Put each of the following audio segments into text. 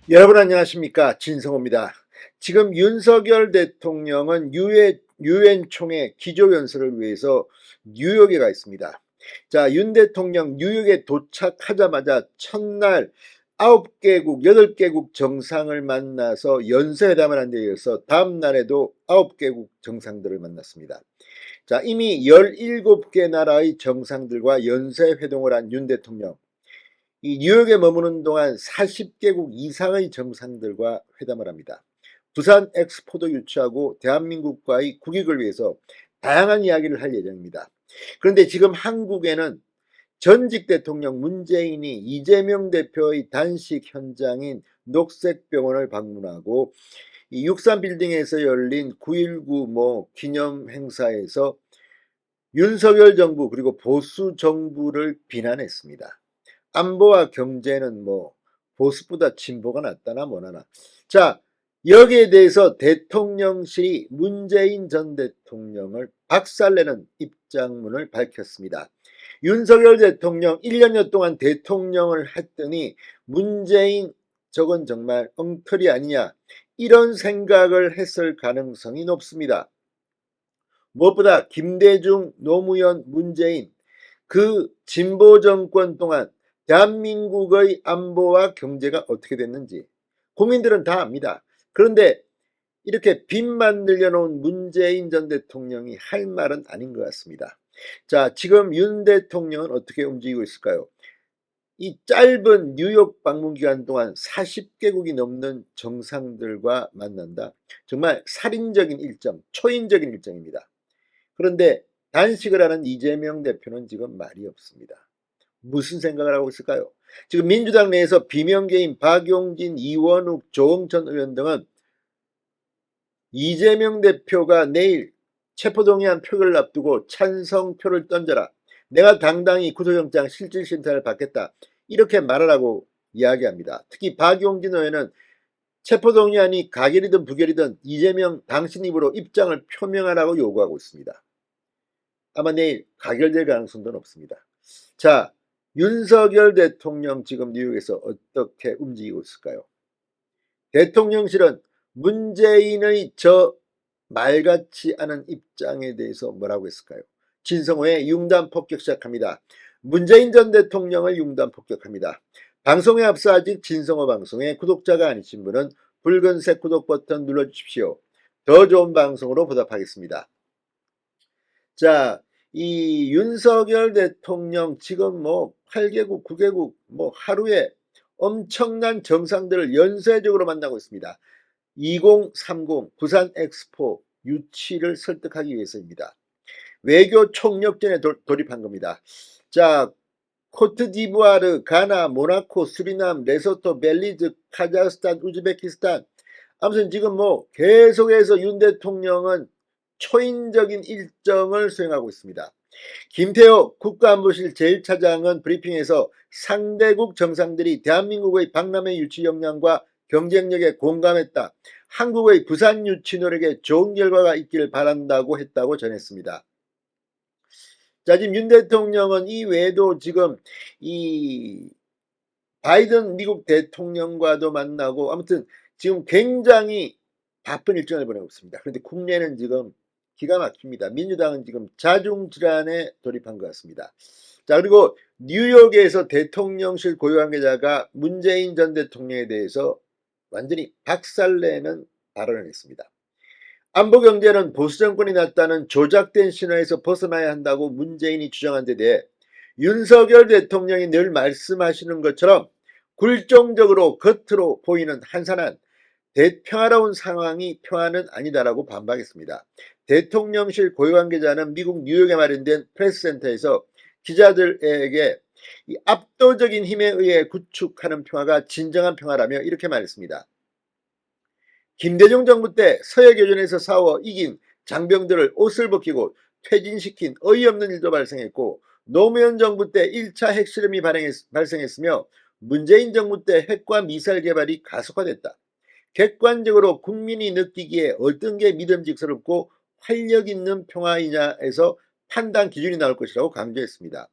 여러분 안녕하십니까, 진성호입니다. 지금 윤석열 대통령은 유엔 총회 기조연설을 위해서 뉴욕에 가 있습니다. 자, 윤 대통령 뉴욕에 도착하자마자 첫날 9개국, 8개국 정상을 만나서 연쇄회담을 한 데 이어서 다음 날에도 9개국 정상들을 만났습니다. 자, 이미 17개 나라의 정상들과 연쇄회동을 한 윤 대통령. 이 뉴욕에 머무는 동안 40개국 이상의 정상들과 회담을 합니다. 부산 엑스포도 유치하고 대한민국과의 국익을 위해서 다양한 이야기를 할 예정입니다. 그런데 지금 한국에는 전직 대통령 문재인이 이재명 대표의 단식 현장인 녹색병원을 방문하고 이 63빌딩에서 열린 9.19 기념 행사에서 윤석열 정부 그리고 보수 정부를 비난했습니다. 안보와 경제는 보수보다 진보가 낫다나 뭐나나. 자, 여기에 대해서 대통령실이 문재인 전 대통령을 박살내는 입장문을 밝혔습니다. 윤석열 대통령 1년여 동안 대통령을 했더니 문재인 저건 정말 엉터리 아니냐, 이런 생각을 했을 가능성이 높습니다. 무엇보다 김대중, 노무현, 문재인 그 진보 정권 동안 대한민국의 안보와 경제가 어떻게 됐는지 국민들은 다 압니다. 그런데 이렇게 빚만 늘려놓은 문재인 전 대통령이 할 말은 아닌 것 같습니다. 자, 지금 윤 대통령은 어떻게 움직이고 있을까요? 이 짧은 뉴욕 방문 기간 동안 40개국이 넘는 정상들과 만난다. 정말 살인적인 일정, 초인적인 일정입니다. 그런데 단식을 하는 이재명 대표는 지금 말이 없습니다. 무슨 생각을 하고 있을까요? 지금 민주당 내에서 비명계인 박용진, 이원욱, 조응천 의원 등은 이재명 대표가 내일 체포동의안 표결을 앞두고 찬성표를 던져라, 내가 당당히 구속영장 실질심사를 받겠다, 이렇게 말하라고 이야기합니다. 특히 박용진 의원은 체포동의안이 가결이든 부결이든 이재명 당신 입으로 입장을 표명하라고 요구하고 있습니다. 아마 내일 가결될 가능성도 높습니다. 자, 윤석열 대통령 지금 뉴욕에서 어떻게 움직이고 있을까요? 대통령실은 문재인의 저 말같지 않은 입장에 대해서 뭐라고 했을까요? 진성호의 융단 폭격 시작합니다. 문재인 전 대통령을 융단 폭격합니다. 방송에 앞서 아직 진성호 방송의 구독자가 아니신 분은 붉은색 구독 버튼 눌러주십시오. 더 좋은 방송으로 보답하겠습니다. 자, 이 윤석열 대통령 지금 8개국, 9개국 하루에 엄청난 정상들을 연쇄적으로 만나고 있습니다. 2030 부산 엑스포 유치를 설득하기 위해서입니다. 외교 총력전에 돌입한 겁니다. 자, 코트디부아르, 가나, 모나코, 수리남, 레소토, 벨리즈, 카자흐스탄, 우즈베키스탄, 아무튼 지금 계속해서 윤 대통령은 초인적인 일정을 수행하고 있습니다. 김태호 국가안보실 제1차장은 브리핑에서 상대국 정상들이 대한민국의 박람회 유치 역량과 경쟁력에 공감했다, 한국의 부산 유치 노력에 좋은 결과가 있기를 바란다고 했다고 전했습니다. 자, 지금 윤 대통령은 이 외에도 지금 이 바이든 미국 대통령과도 만나고, 아무튼 지금 굉장히 바쁜 일정을 보내고 있습니다. 그런데 국내는 지금 기가 막힙니다. 민주당은 지금 자중질환에 돌입한 것 같습니다. 자, 그리고 뉴욕에서 대통령실 고위 관계자가 문재인 전 대통령에 대해서 완전히 박살내는 발언을 했습니다. 안보 경제는 보수 정권이 났다는 조작된 신화에서 벗어나야 한다고 문재인이 주장한 데 대해 윤석열 대통령이 늘 말씀하시는 것처럼 굴종적으로 겉으로 보이는 한산한 대평화로운 상황이 평화는 아니다라고 반박했습니다. 대통령실 고위 관계자는 미국 뉴욕에 마련된 프레스센터에서 기자들에게 이 압도적인 힘에 의해 구축하는 평화가 진정한 평화라며 이렇게 말했습니다. 김대중 정부 때 서해교전에서 싸워 이긴 장병들을 옷을 벗기고 퇴진시킨 어이없는 일도 발생했고, 노무현 정부 때 1차 핵실험이 발생했으며 문재인 정부 때 핵과 미사일 개발이 가속화됐다. 객관적으로 국민이 느끼기에 어떤 게 믿음직스럽고 활력 있는 평화이냐에서 판단 기준이 나올 것이라고 강조했습니다.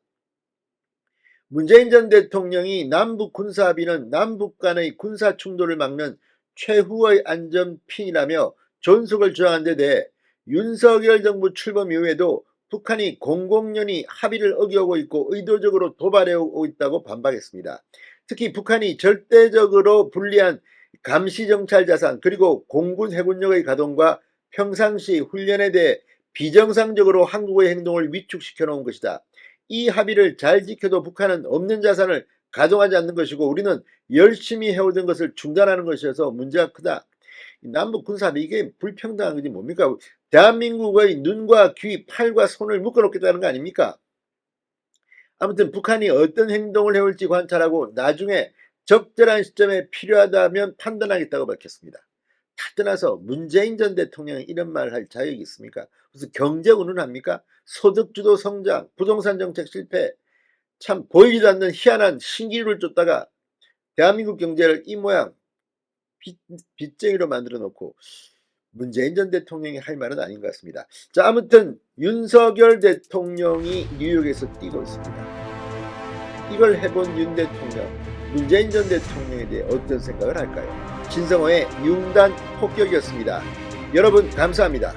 문재인 전 대통령이 남북 군사합의는 남북 간의 군사 충돌을 막는 최후의 안전핀이라며 존속을 주장한 데 대해 윤석열 정부 출범 이후에도 북한이 공공연히 합의를 어겨오고 있고 의도적으로 도발해오고 있다고 반박했습니다. 특히 북한이 절대적으로 불리한 감시정찰 자산 그리고 공군 해군력의 가동과 평상시 훈련에 대해 비정상적으로 한국의 행동을 위축시켜 놓은 것이다. 이 합의를 잘 지켜도 북한은 없는 자산을 가동하지 않는 것이고 우리는 열심히 해오던 것을 중단하는 것이어서 문제가 크다. 남북 군사합의 이게 불평등한 것이 뭡니까? 대한민국의 눈과 귀, 팔과 손을 묶어놓겠다는 거 아닙니까? 아무튼 북한이 어떤 행동을 해올지 관찰하고 나중에 적절한 시점에 필요하다면 판단하겠다고 밝혔습니다. 다 떠나서 문재인 전 대통령이 이런 말을 할 자격이 있습니까? 무슨 경제 운운합니까? 소득주도 성장, 부동산 정책 실패, 참 보이지도 않는 희한한 신기루를 쫓다가 대한민국 경제를 이 모양 빚쟁이로 만들어 놓고 문재인 전 대통령이 할 말은 아닌 것 같습니다. 자, 아무튼 윤석열 대통령이 뉴욕에서 뛰고 있습니다. 이걸 해본 윤 대통령, 문재인 전 대통령에 대해 어떤 생각을 할까요? 진성호의 융단 폭격이었습니다. 여러분 감사합니다.